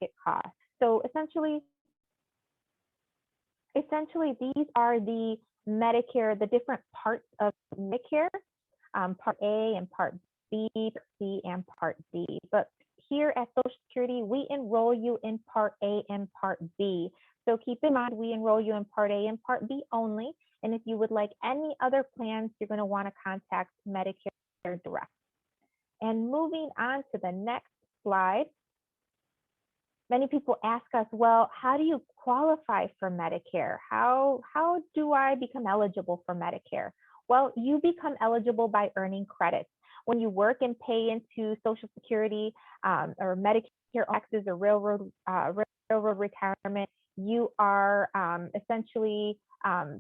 out-of-pocket costs. So essentially these are the Medicare, the different parts of Medicare, Part A and Part B, Part C, and Part D. But here at Social Security, we enroll you in Part A and Part B. So keep in mind, we enroll you in Part A and Part B only. And if you would like any other plans, you're going to want to contact Medicare Direct. And moving on to the next slide, many people ask us, well, how do you qualify for Medicare? How do I become eligible for Medicare? Well, you become eligible by earning credits. When you work and pay into Social Security or Medicare taxes or railroad retirement, you are essentially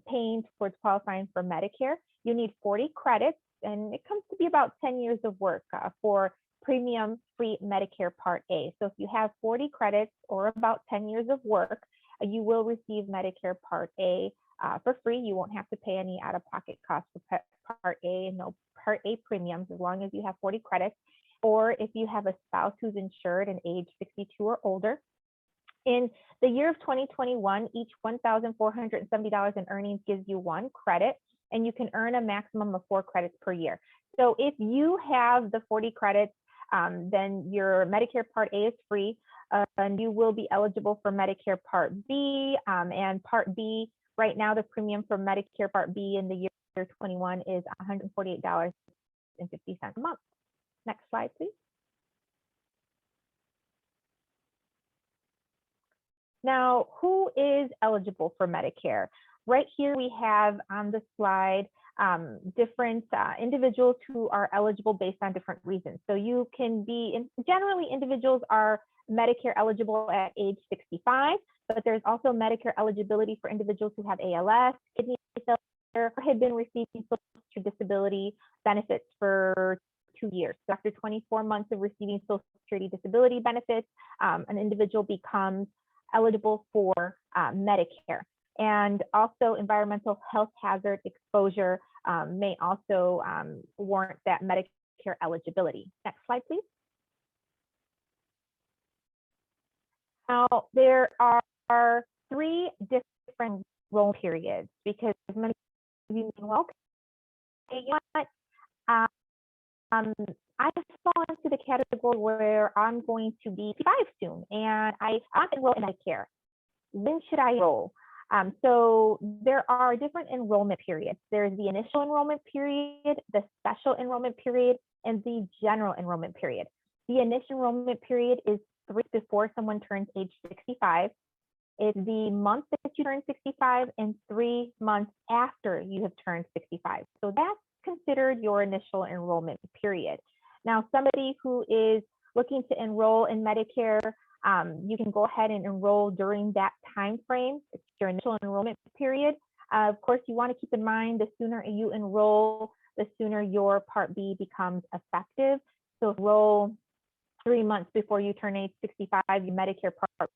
paying towards qualifying for Medicare. You need 40 credits, and it comes to be about 10 years of work for premium-free Medicare Part A. So if you have 40 credits or about 10 years of work, you will receive Medicare Part A for free. You won't have to pay any out-of-pocket costs for Part A and no Part A premiums as long as you have 40 credits. Or if you have a spouse who's insured and age 62 or older. In the year of 2021, each $1,470 in earnings gives you 1 credit, and you can earn a maximum of 4 credits per year. So if you have the 40 credits, then your Medicare Part A is free, and you will be eligible for Medicare Part B. And Part B, right now, the premium for Medicare Part B in the year 21 is $148.50 a month. Next slide, please. Now, who is eligible for Medicare? Right here we have on the slide different individuals who are eligible based on different reasons. So you can be, generally individuals are Medicare eligible at age 65, but there's also Medicare eligibility for individuals who have ALS, kidney failure, or had been receiving Social Disability benefits for 2 years. So after 24 months of receiving Social Security disability benefits, an individual becomes eligible for Medicare. And also environmental health hazard exposure may also warrant that Medicare eligibility. Next slide, please. Now, there are 3 different enrollment periods because many of you may well, okay, you know what? I fall into the category where I'm going to be 55 soon, and I enroll in Medicare. When should I enroll? So there are different enrollment periods. There's the initial enrollment period, the special enrollment period, and the general enrollment period. The initial enrollment period is 3 before someone turns age 65. It's the month that you turn 65 and 3 months after you have turned 65. So that's considered your initial enrollment period. Now, somebody who is looking to enroll in Medicare, you can go ahead and enroll during that time frame. It's your initial enrollment period. Of course, you want to keep in mind the sooner you enroll, the sooner your Part B becomes effective. So enroll 3 months before you turn age 65, your Medicare Part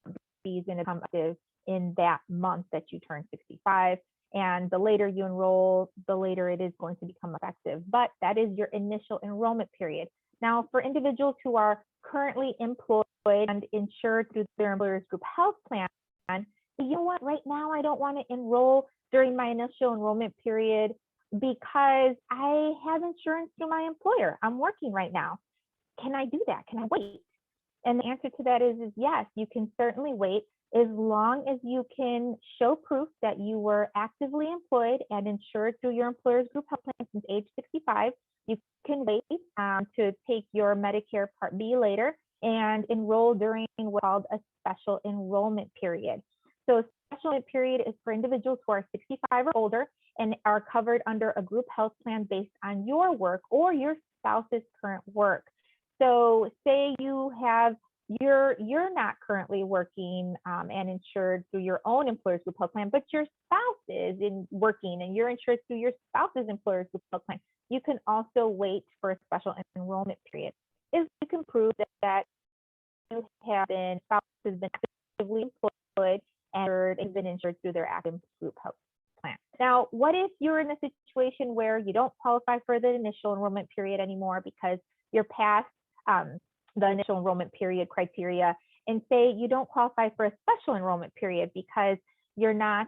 B is going to become effective in that month that you turn 65. And the later you enroll, the later it is going to become effective. But that is your initial enrollment period. Now, for individuals who are currently employed and insured through their employer's group health plan, you know what, right now I don't want to enroll during my initial enrollment period because I have insurance through my employer. I'm working right now. Can I do that? Can I wait? And the answer to that is yes, you can certainly wait as long as you can show proof that you were actively employed and insured through your employer's group health plan since age 65. You can wait to take your Medicare Part B later and enroll during what's called a special enrollment period. So a special enrollment period is for individuals who are 65 or older and are covered under a group health plan based on your work or your spouse's current work. So say you have you're not currently working and insured through your own employer's group health plan, but your spouse is working and you're insured through your spouse's employer's group health plan. You can also wait for a special enrollment period if you can prove that you have been spouse has been actively employed and has been insured through their active group health plan. Now, what if you're in a situation where you don't qualify for the initial enrollment period anymore because you're past the initial enrollment period criteria and say you don't qualify for a special enrollment period because you're not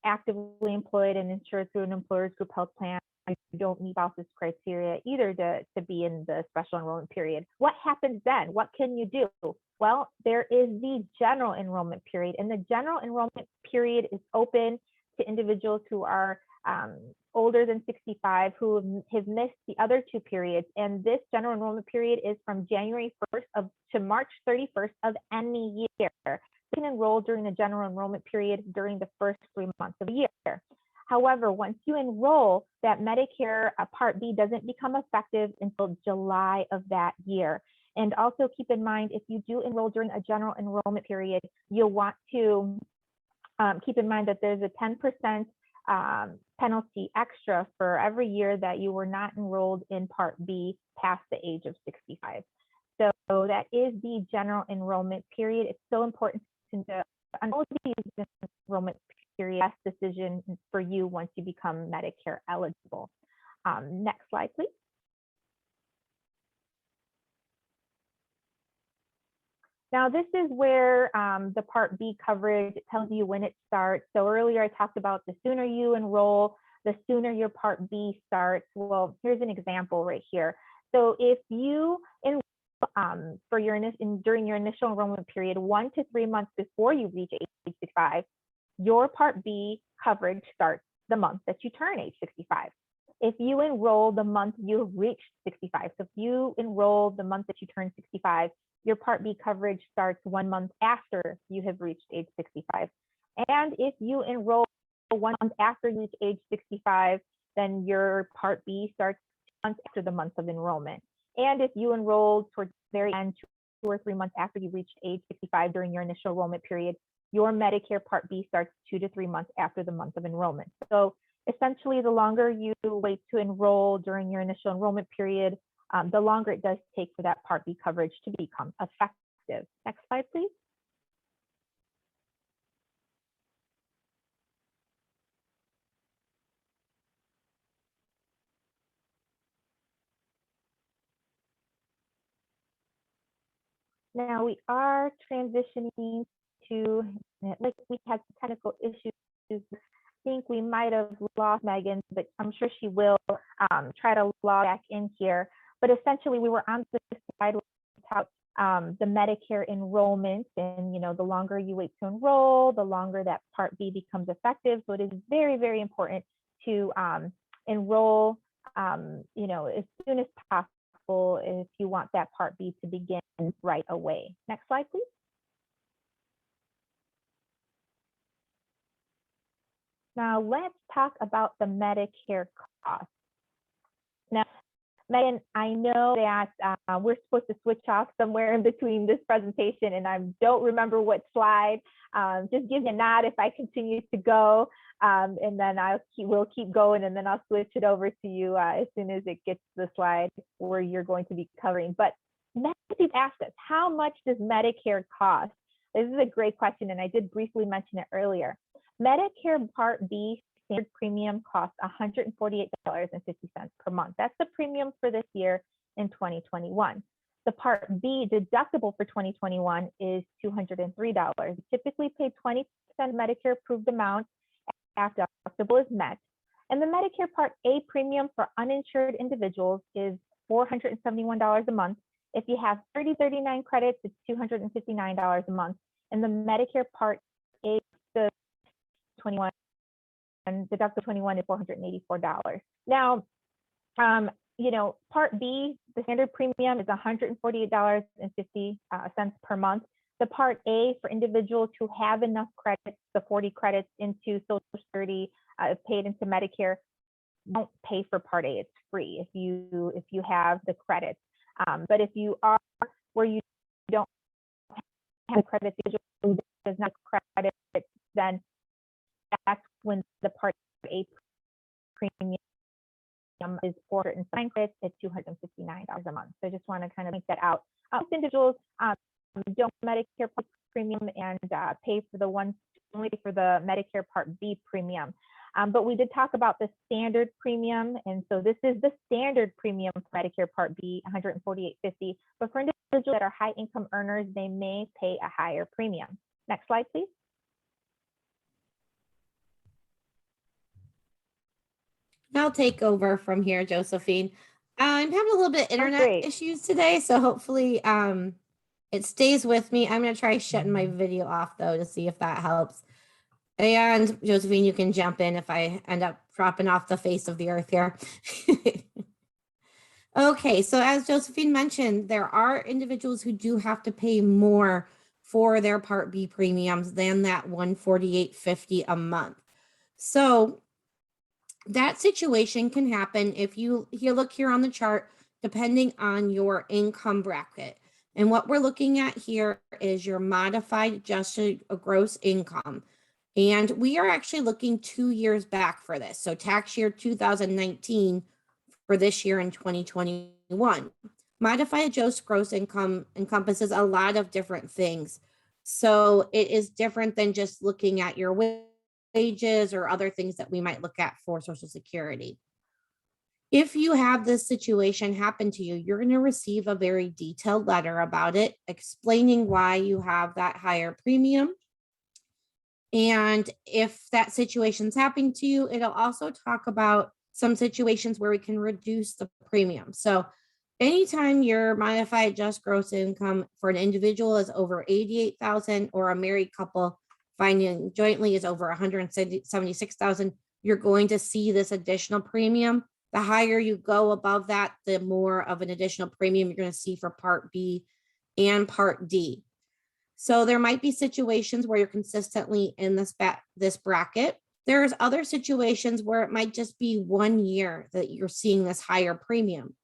actively employed and insured through an employer's group health plan. You don't meet spouse's criteria either to be in the special enrollment period. What happens then? What can you do? Well, there is the general enrollment period, and the general enrollment period is open to individuals who are older than 65 who have missed the other two periods. And this general enrollment period is from January 1st to March 31st of any year. You can enroll during the general enrollment period during the first 3 months of the year. However, once you enroll, that Medicare Part B doesn't become effective until July of that year. And also keep in mind, if you do enroll during a general enrollment period, you'll want to keep in mind that there's a 10% penalty extra for every year that you were not enrolled in Part B past the age of 65. So that is the general enrollment period. It's so important to know all of these enrollment period decision for you once you become Medicare eligible. Next slide, please. Now, this is where the Part B coverage tells you when it starts. So earlier I talked about the sooner you enroll, the sooner your Part B starts. Well, here's an example right here. So if you enroll during your initial enrollment period 1 to 3 months before you reach age 65, your Part B coverage starts the month that you turn age 65. If you enroll the month you reach 65, so if you enroll the month that you turn 65, your Part B coverage starts 1 month after you have reached age 65. And if you enroll 1 month after you reach age 65, then your Part B starts 2 months after the month of enrollment. And if you enroll towards the very end, 2 or 3 months after you reached age 65 during your initial enrollment period, your Medicare Part B starts 2 to 3 months after the month of enrollment. So essentially, the longer you wait to enroll during your initial enrollment period, the longer it does take for that Part B coverage to become effective. Next slide, please. Now we are transitioning to, like we had some technical issues. I think we might have lost Megan, but I'm sure she will try to log back in here. But essentially, we were on the slide about the Medicare enrollment, and the longer you wait to enroll, the longer that Part B becomes effective. So it is very, very important to enroll, as soon as possible if you want that Part B to begin right away. Next slide, please. Now let's talk about the Medicare costs. Now, Megan, I know that we're supposed to switch off somewhere in between this presentation, and I don't remember what slide. Just give me a nod if I continue to go, and then we'll keep going, and then I'll switch it over to you as soon as it gets to the slide where you're going to be covering. But many asked us, how much does Medicare cost? This is a great question, and I did briefly mention it earlier. Medicare Part B standard premium costs $148.50 per month. That's the premium for this year in 2021. The Part B deductible for 2021 is $203. Typically pay 20% Medicare approved amount after deductible is met. And the Medicare Part A premium for uninsured individuals is $471 a month. If you have 3039 credits, it's $259 a month. And the Medicare Part A, the 21 and deductible 21 is $484. Now, Part B, the standard premium is $148.50 per month. The Part A for individuals who have enough credits, the 40 credits into Social Security paid into Medicare, don't pay for Part A. It's free if you have the credits. But if you are where you don't have credits, does not credit, then that's when the Part A premium is $409 credits at $259 a month. So I just want to kind of make that out. Most individuals don't Medicare premium and pay for the only for the Medicare Part B premium. But we did talk about the standard premium. And so this is the standard premium for Medicare Part B, $148.50. But for individuals that are high income earners, they may pay a higher premium. Next slide, please. I'll take over from here, Josephine. I'm having a little bit of internet issues today, so hopefully it stays with me. I'm going to try shutting my video off, though, to see if that helps. And Josephine, you can jump in if I end up dropping off the face of the earth here. Okay, so as Josephine mentioned, there are individuals who do have to pay more for their Part B premiums than that $148.50 a month. So that situation can happen if you look here on the chart, depending on your income bracket. And what we're looking at here is your modified adjusted gross income. And we are actually looking 2 years back for this. So tax year 2019 for this year in 2021. Modified adjusted gross income encompasses a lot of different things. So it is different than just looking at your wages or other things that we might look at for Social Security. If you have this situation happen to you, you're going to receive a very detailed letter about it, explaining why you have that higher premium. And if that situation's happening to you, it'll also talk about some situations where we can reduce the premium. So anytime your modified adjusted gross income for an individual is over $88,000 or a married couple finding jointly is over $176,000, you're going to see this additional premium. The higher you go above that, the more of an additional premium you're going to see for Part B and Part D. So there might be situations where you're consistently in this bracket. There's other situations where it might just be 1 year that you're seeing this higher premium.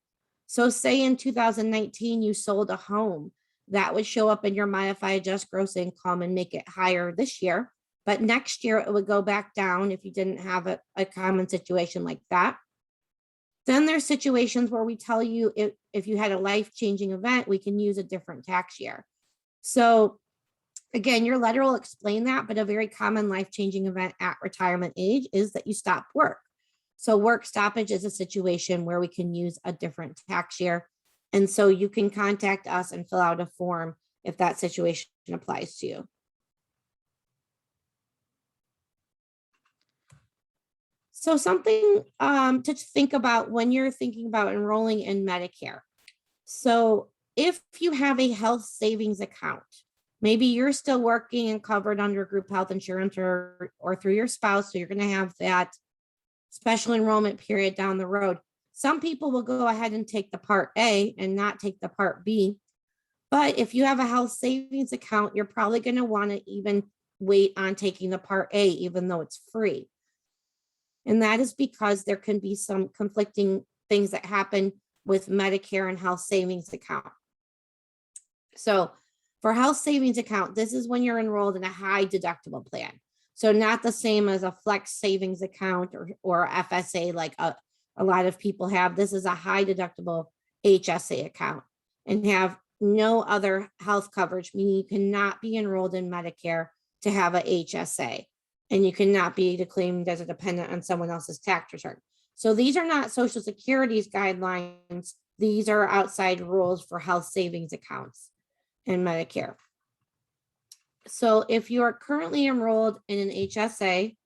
So say in 2019, you sold a home, that would show up in your modified adjusted gross income and make it higher this year. But next year it would go back down if you didn't have a common situation like that. Then there's situations where we tell you if you had a life-changing event, we can use a different tax year. So again, your letter will explain that, but a very common life-changing event at retirement age is that you stop work. So work stoppage is a situation where we can use a different tax year. And so you can contact us and fill out a form if that situation applies to you. So something to think about when you're thinking about enrolling in Medicare. So if you have a health savings account, maybe you're still working and covered under group health insurance or through your spouse, so you're going to have that special enrollment period down the road. Some people will go ahead and take the Part A and not take the Part B. But if you have a health savings account, you're probably going to want to even wait on taking the Part A, even though it's free. And that is because there can be some conflicting things that happen with Medicare and health savings account. So for health savings account, this is when you're enrolled in a high deductible plan. So not the same as a flex savings account or FSA like a lot of people have. This is a high deductible HSA account and have no other health coverage, meaning you cannot be enrolled in Medicare to have a HSA, and you cannot be declaimed as a dependent on someone else's tax return. So these are not Social Security's guidelines. These are outside rules for health savings accounts in Medicare. So if you are currently enrolled in an HSA,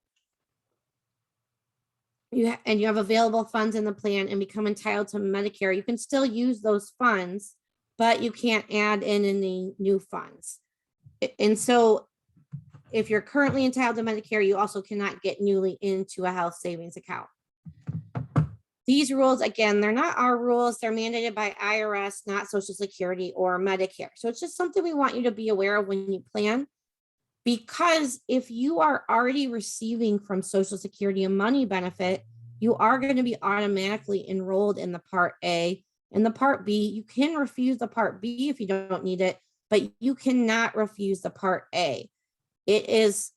and you have available funds in the plan and become entitled to Medicare, you can still use those funds, but you can't add in any new funds. And so if you're currently entitled to Medicare, you also cannot get newly into a health savings account. These rules, again, they're not our rules. They're mandated by IRS, not Social Security or Medicare. So it's just something we want you to be aware of when you plan. Because if you are already receiving from Social Security a money benefit, you are going to be automatically enrolled in the Part A. And the Part B, you can refuse the Part B if you don't need it, but you cannot refuse the Part A. It is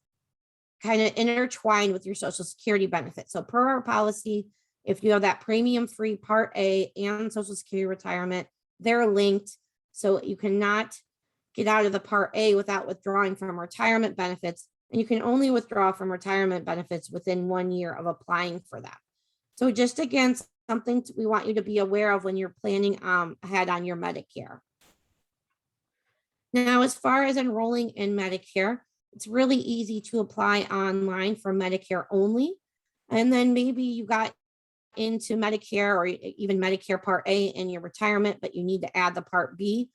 kind of intertwined with your Social Security benefit. So per our policy, if you have that premium-free Part A and Social Security retirement, they're linked. So you cannot get out of the Part A without withdrawing from retirement benefits, and you can only withdraw from retirement benefits within 1 year of applying for that. So just again, something we want you to be aware of when you're planning ahead on your Medicare. Now, as far as enrolling in Medicare, it's really easy to apply online for Medicare only. And then maybe you got into Medicare or even Medicare Part A in your retirement, but you need to add the Part B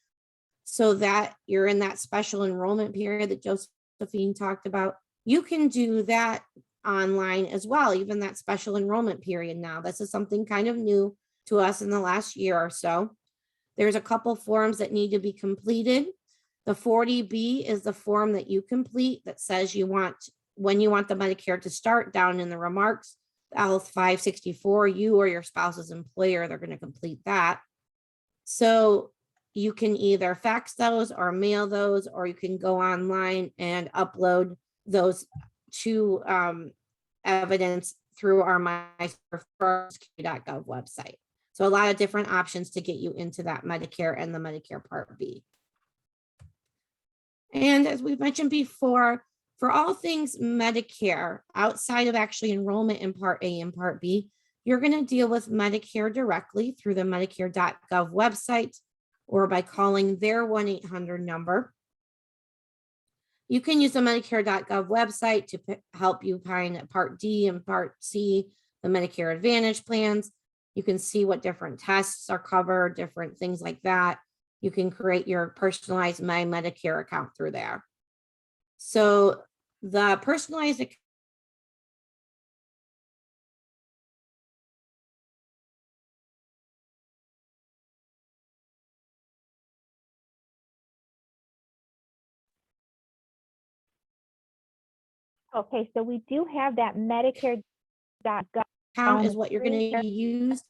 so that you're in that special enrollment period that Josephine talked about. You can do that online as well, even that special enrollment period now. This is something kind of new to us in the last year or so. There's a couple forms that need to be completed. The 40B is the form that you complete that says when you want the Medicare to start. Down in the remarks, Health 564, you or your spouse's employer, they're going to complete that. So you can either fax those or mail those, or you can go online and upload those to evidence through our my.gov website. So a lot of different options to get you into that Medicare and the Medicare Part B. And as we've mentioned before, for all things Medicare, outside of actually enrollment in Part A and Part B, you're going to deal with Medicare directly through the Medicare.gov website or by calling their 1-800 number. You can use the Medicare.gov website to help you find Part D and Part C, the Medicare Advantage plans. You can see what different tests are covered, different things like that. You can create your personalized My Medicare account through there. So the personalized account Okay, so we do have that Medicare.gov is what you're going to use.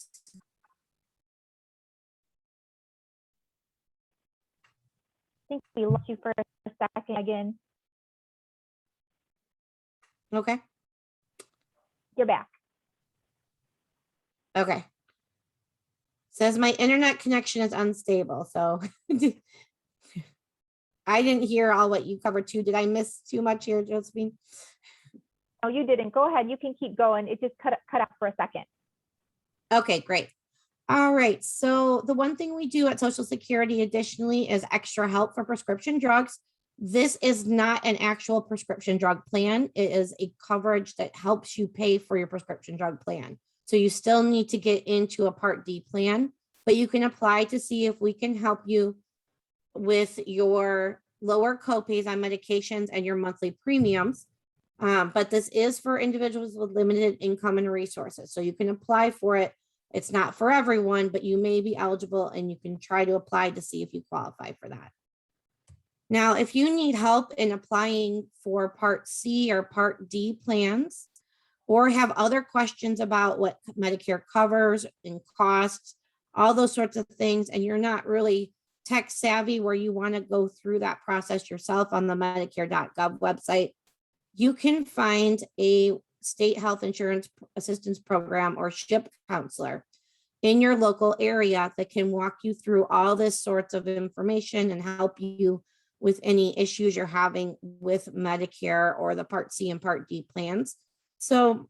I think we lost you for a second again. Okay. You're back. Okay. Says my internet connection is unstable. So I didn't hear all what you covered too. Did I miss too much here, Josephine? No, you didn't. Go ahead. You can keep going. It just cut off for a second. Okay, great. All right. So the one thing we do at Social Security additionally is extra help for prescription drugs. This is not an actual prescription drug plan. It is a coverage that helps you pay for your prescription drug plan. So you still need to get into a Part D plan, but you can apply to see if we can help you with your lower copays on medications and your monthly premiums. But this is for individuals with limited income and resources. So you can apply for it. It's not for everyone, but you may be eligible and you can try to apply to see if you qualify for that. Now, if you need help in applying for Part C or Part D plans, or have other questions about what Medicare covers and costs, all those sorts of things, and you're not really tech savvy where you want to go through that process yourself on the Medicare.gov website, you can find a state health insurance assistance program or SHIP counselor in your local area that can walk you through all this sorts of information and help you with any issues you're having with Medicare or the Part C and Part D plans. So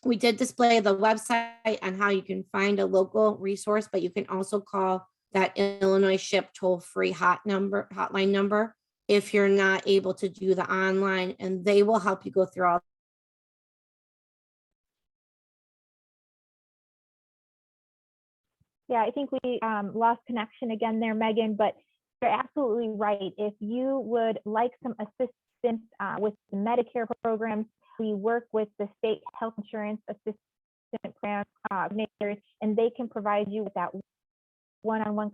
we did display the website on how you can find a local resource, but you can also call that Illinois SHIP toll-free hotline number if you're not able to do the online, and they will help you go through all. Yeah, I think we lost connection again there, Megan, but you're absolutely right. If you would like some assistance with the Medicare programs, we work with the state health insurance assistant program coordinators, and they can provide you with that one-on-one.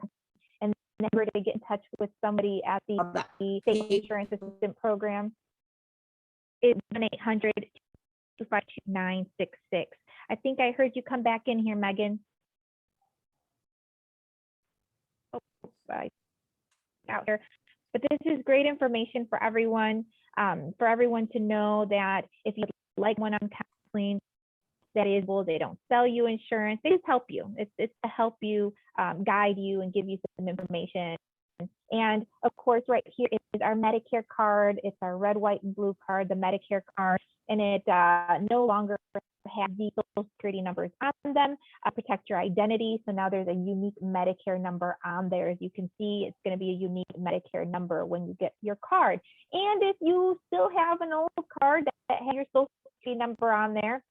And then we're to get in touch with somebody at the state insurance assistant program. It's 1-800-252-966. I think I heard you come back in here, Megan. Out here, but this is great information for everyone to know that if you'd like one-on-one counseling, that is, well, they don't sell you insurance, they just help you. It's to help you, guide you, and give you some information And of course, right here is our Medicare card. It's our red, white, and blue card, the Medicare card, and it no longer has the Social Security numbers on them. Protect your identity. So now there's a unique Medicare number on there. As you can see, it's going to be a unique Medicare number when you get your card. And if you still have an old card that has your Social Security number on there,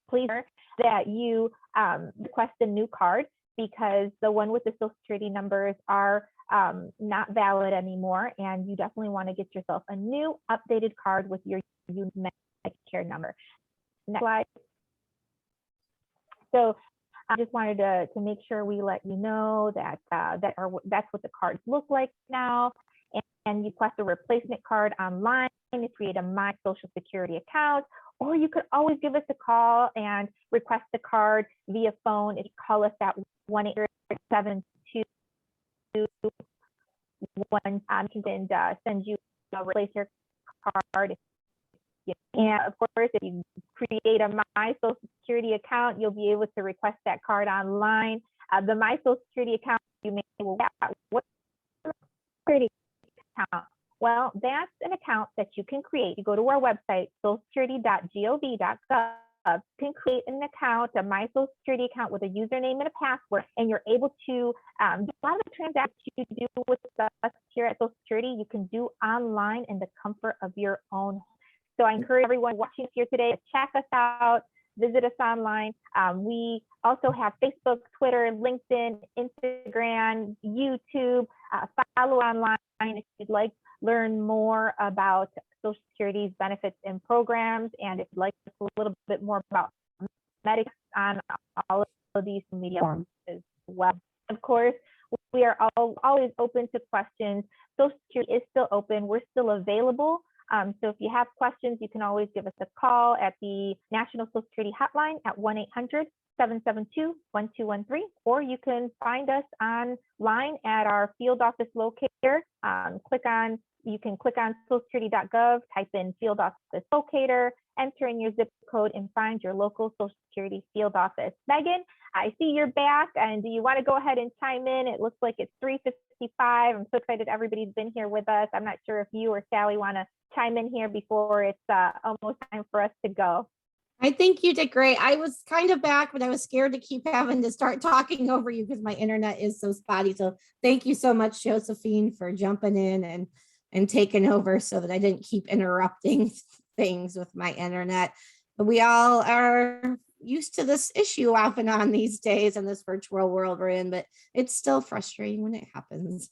please that you request a new card, because the one with the Social Security numbers are not valid anymore, and you definitely want to get yourself a new updated card with your unique Medicare number. Next slide. So I just wanted to make sure we let you know that that's what the cards look like now. And you request a replacement card online to create a My Social Security account, or you could always give us a call and request the card via phone. If you call us at 1-800-722-1, can send you a replacement card. And of course, if you create a My Social Security account, you'll be able to request that card online. The My Social Security account, you may say, well, what security account? Well, that's an account that you can create. You go to our website, socialsecurity.gov.gov. You can create an account, a My Social Security account with a username and a password, and you're able to do a lot of the transactions you do with us here at Social Security, you can do online in the comfort of your own home. So I encourage everyone watching here today to check us out, visit us online. We also have Facebook, Twitter, LinkedIn, Instagram, YouTube. Follow online if you'd like to learn more about Social Security's benefits and programs, and if you'd like a little bit more about Medicare on all of these media forms as well. Of course, we are always open to questions. Social Security is still open. We're still available. So if you have questions, you can always give us a call at the National Social Security Hotline at 1-800-772-1213, or you can find us online at our field office locator. You can click on socialsecurity.gov, type in field office locator, enter in your zip code, and find your local Social Security field office. Megan, I see you're back, and do you want to go ahead and chime in? It looks like it's 3:55. I'm so excited everybody's been here with us. I'm not sure if you or Sally want to chime in here before it's almost time for us to go. I think you did great. I was kind of back, but I was scared to keep having to start talking over you because my internet is so spotty. So thank you so much, Josephine, for jumping in and taking over so that I didn't keep interrupting things with my internet. But we all are used to this issue off and on these days in this virtual world we're in, but it's still frustrating when it happens.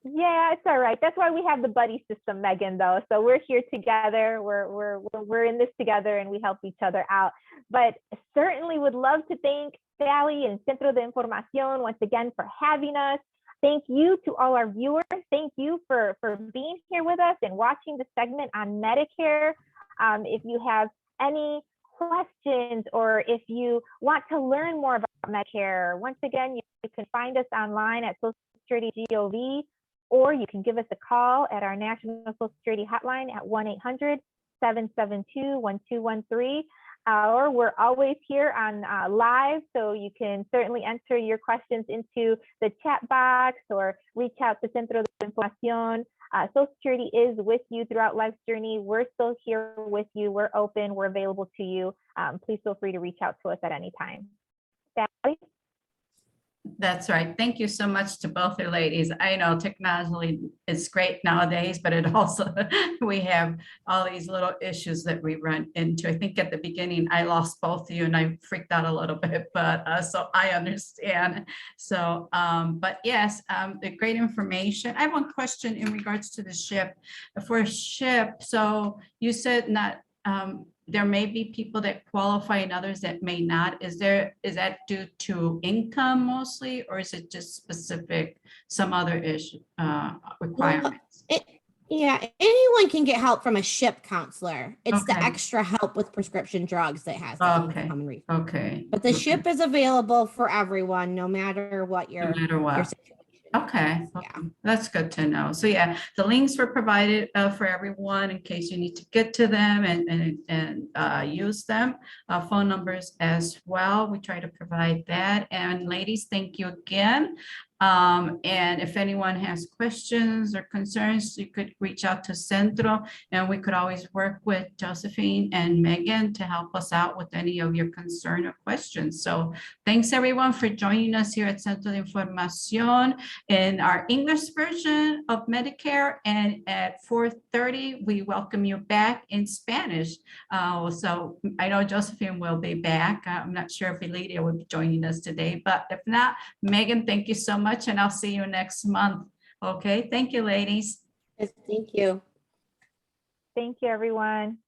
Yeah, it's all right. That's why we have the buddy system, Megan, though. So we're here together. We're in this together, and we help each other out. But certainly would love to thank Sally and Centro de Información once again for having us. Thank you to all our viewers. Thank you for being here with us and watching the segment on Medicare. If you have any questions, or if you want to learn more about Medicare, once again, you can find us online at Social Security GOV, or you can give us a call at our National Social Security Hotline at 1-800-772-1213. Or we're always here on live, so you can certainly enter your questions into the chat box or reach out to Centro de Información. Social Security is with you throughout life's journey. We're still here with you. We're open. We're available to you. Please feel free to reach out to us at any time. Sally? That's right. Thank you so much to both the ladies. I know technology is great nowadays, but it also, we have all these little issues that we run into. I think at the beginning, I lost both of you and I freaked out a little bit, but so I understand. So, but yes, the great information. I have one question in regards to the SHIP. For SHIP, so you said not, there may be people that qualify and others that may not. Is that due to income mostly, or is it just specific, some other issue requirements? Yeah, anyone can get help from a SHIP counselor. It's the Okay. extra help with prescription drugs that has Okay. income and refund. Okay. But the SHIP is available for everyone, no matter what No matter what. your situation. Okay, Yeah. that's good to know. So yeah, the links were provided for everyone in case you need to get to them and use them. Phone numbers as well. We try to provide that. And ladies, thank you again. And if anyone has questions or concerns, you could reach out to Centro, and we could always work with Josephine and Megan to help us out with any of your concern or questions. So thanks everyone for joining us here at Centro de Información in our English version of Medicare. And at 4:30, we welcome you back in Spanish. So I know Josephine will be back. I'm not sure if Elidia will be joining us today, but if not, Megan, thank you so much, and I'll see you next month. Okay, thank you, ladies. Yes, thank you. Thank you, everyone.